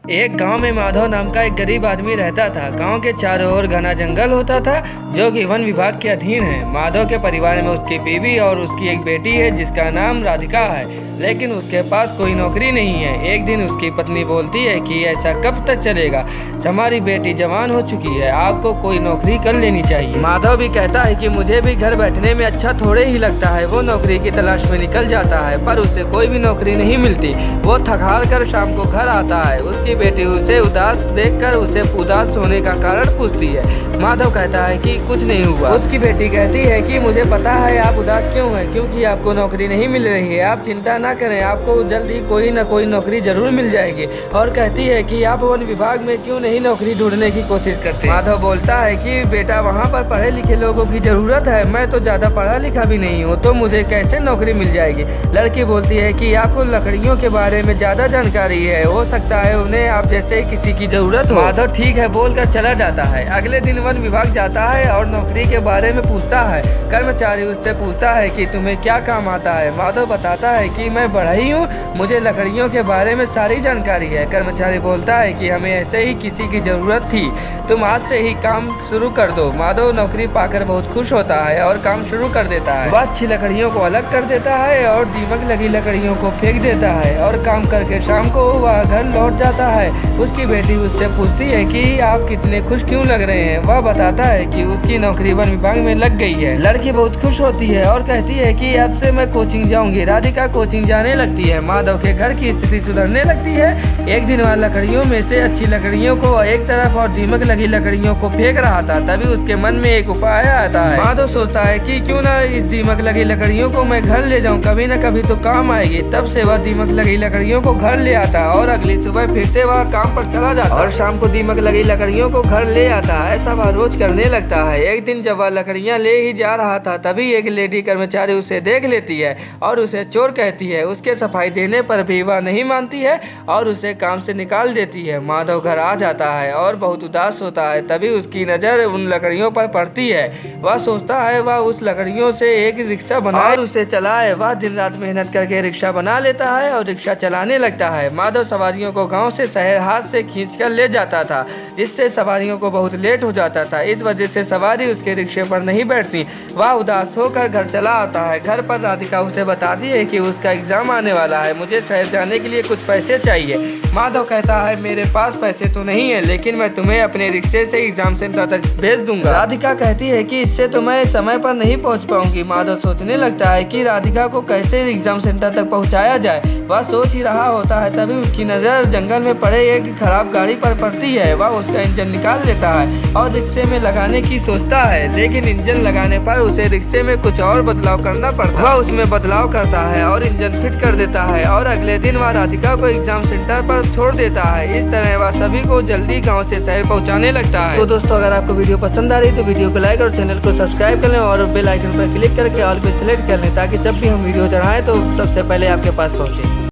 एक गांव में माधव नाम का एक गरीब आदमी रहता था। गांव के चारों ओर घना जंगल होता था जो कि वन विभाग के अधीन है। माधव के परिवार में उसकी बीवी और उसकी एक बेटी है जिसका नाम राधिका है, लेकिन उसके पास कोई नौकरी नहीं है। एक दिन उसकी पत्नी बोलती है कि ऐसा कब तक चलेगा, हमारी बेटी जवान हो चुकी है, आपको कोई नौकरी कर लेनी चाहिए। माधव भी कहता है कि मुझे भी घर बैठने में अच्छा थोड़े ही लगता है। वो नौकरी की तलाश में निकल जाता है पर उसे कोई भी नौकरी नहीं मिलती। वो थक हार कर शाम को घर आता है। उसकी बेटी उसे उदास देखकर उसे उदास होने का कारण पूछती है। माधव कहता है कि कुछ नहीं हुआ। उसकी बेटी कहती है कि मुझे पता है आप उदास क्यों हैं, क्योंकि आपको नौकरी नहीं मिल रही है। आप चिंता ना करें, आपको जल्दी कोई न कोई नौकरी जरूर मिल जाएगी। और कहती है कि आप वन विभाग में क्यों नहीं नौकरी ढूंढने की कोशिश करते। माधव बोलता है कि बेटा वहाँ पर पढ़े लिखे लोगों की जरूरत है, मैं तो ज्यादा पढ़ा लिखा भी नहीं हूँ, तो मुझे कैसे नौकरी मिल जाएगी। लड़की बोलती है कि आपको लकड़ियों के बारे में ज्यादा जानकारी है, हो सकता है उन्हें आप जैसे किसी की जरूरत हो। माधव ठीक है बोलकर चला जाता है। अगले दिन वन विभाग जाता है और नौकरी के बारे में पूछता है। कर्मचारी उससे पूछता है कि तुम्हें क्या काम आता है। माधव बताता है कि मैं बढ़ई हूँ, मुझे लकड़ियों के बारे में सारी जानकारी है। कर्मचारी बोलता है कि हमें ऐसे ही किसी की जरूरत थी, तुम आज से ही काम शुरू कर दो। माधव नौकरी पाकर बहुत खुश होता है और काम शुरू कर देता है। वह अच्छी लकड़ियों को अलग कर देता है और दीमक लगी लकड़ियों को फेंक देता है और काम करके शाम को वह घर लौट जाता है। उसकी बेटी उससे पूछती है कि आप कितने खुश क्यों लग रहे हैं। वह बताता है कि उसकी नौकरी वन विभाग में लग गई है। लड़की बहुत खुश होती है और कहती है कि अब से मैं कोचिंग जाऊंगी। राधिका कोचिंग जाने लगती है। माधव के घर की स्थिति सुधरने लगती है। एक दिन वह लकड़ियों में से अच्छी लकड़ियों को एक तरफ और दीमक लगी लकड़ियों को फेंक रहा था। तभी उसके मन में एक उपाय आता है। माधव सोचता है कि क्यों ना इस दीमक लगी लकड़ियों को मैं घर ले जाऊं, कभी न कभी तो काम आएगी। तब से वह दीमक लगी लकड़ियों को घर ले आता है और अगली सुबह फिर से वह काम पर चला जाता है और शाम को दीमक लगी लकड़ियों को घर ले आता है। ऐसा वह रोज करने लगता है। एक दिन जब वह लकड़ियां ले ही जा रहा था तभी एक लेडी कर्मचारी उसे देख लेती है और उसे चोर कहती है। उसके सफाई देने पर भी वह नहीं मानती है और उसे काम से निकाल देती है। माधव घर आ जाता है और बहुत उदास होता है। तभी उसकी नजर उन लकड़ियों पर पड़ती है। वह सोचता है वह उस लकड़ियों से एक रिक्शा बनाए और उसे चलाए। वह दिन रात मेहनत करके रिक्शा बना लेता है और रिक्शा चलाने लगता है। माधव सवारियों को गांव से शहर हाथ से खींचकर ले जाता था, जिससे सवारियों को बहुत लेट हो जाता था। इस वजह से सवारी उसके रिक्शे पर नहीं बैठती। वह उदास होकर घर चला आता है। घर पर राधिका उसे बताती है कि उसका एग्जाम आने वाला है, मुझे शहर जाने के लिए कुछ पैसे चाहिए। माधव कहता है मेरे पास पैसे तो नहीं है, लेकिन मैं तुम्हें अपने रिक्शे से एग्जाम सेंटर तक भेज दूंगा। राधिका कहती है कि इससे तो मैं समय पर नहीं पहुंच पाऊंगी। माधव सोचने लगता है कि राधिका को कैसे एग्जाम सेंटर तक पहुंचाया जाए। वह सोच ही रहा होता है तभी उसकी नजर जंगल में पड़े एक खराब गाड़ी पर पड़ती है। वह उसका इंजन निकाल लेता है और रिक्शे में लगाने की सोचता है, लेकिन इंजन लगाने पर उसे रिक्शे में कुछ और बदलाव करना पड़ता है। वह उसमें बदलाव करता है और इंजन फिट कर देता है और अगले दिन वह राधिका को एग्जाम सेंटर पर छोड़ देता है। इस तरह वह सभी को जल्दी गांव से शहर पहुंचाने लगता है। तो दोस्तों, अगर आपको वीडियो पसंद आ रही है तो वीडियो को लाइक और चैनल को सब्सक्राइब कर लें और बेल आइकन पर क्लिक करके ऑल पे सिलेक्ट कर लें, ताकि जब भी हम वीडियो चढ़ाएं तो सबसे पहले आपके पास पहुंचे।